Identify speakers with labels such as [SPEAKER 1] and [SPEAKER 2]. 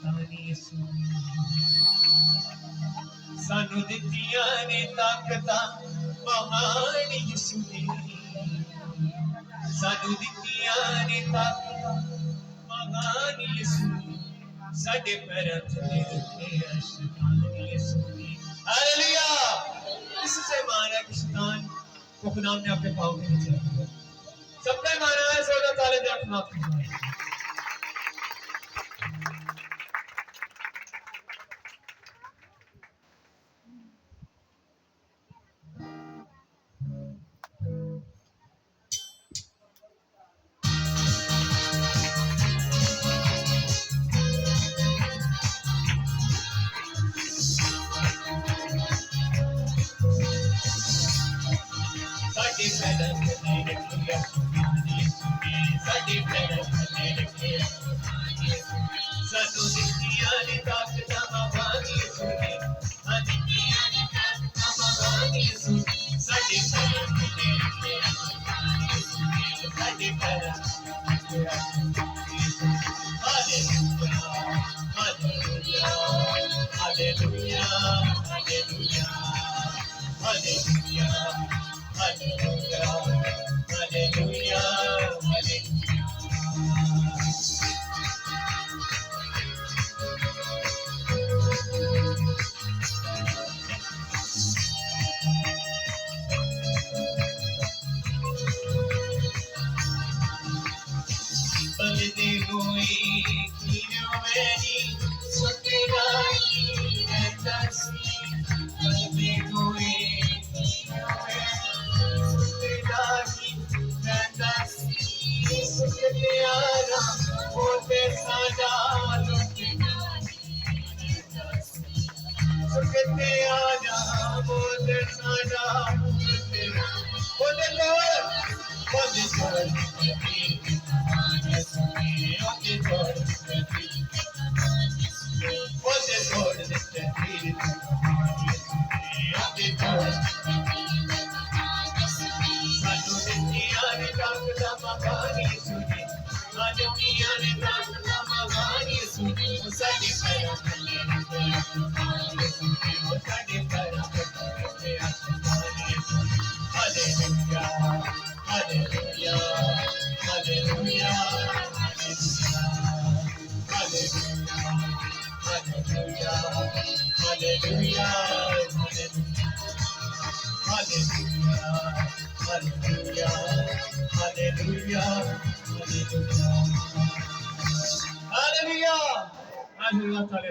[SPEAKER 1] ਸ਼ੈਤਾਨੀ ਯਿਸੂ ਸਾਨੂੰ ਦਿੱਤੀਆਂ ਨੇ ਤਾਕਤਾਂ ਮਹਾਨ ਯਿਸੂ ਨੇ ਸਾਨੂੰ ਦਿੱਤੀਆਂ ਨੇ ਤਾਕਤਾਂ ਮਹਾਨ ਯਿਸੂ ਨੇ ਸਾਡੇ ਪੈਰਾਂ ਥੱਲੇ ਰੱਖਿਆ ਸ਼ੈਤਾਨੀ यीशु ने हालेलुया। इससे माना कि शैतान को खुदा ने अपने पाँव के नीचे रख दिया। सबने माना है जोरदार ताली दे अपना Hallelujah.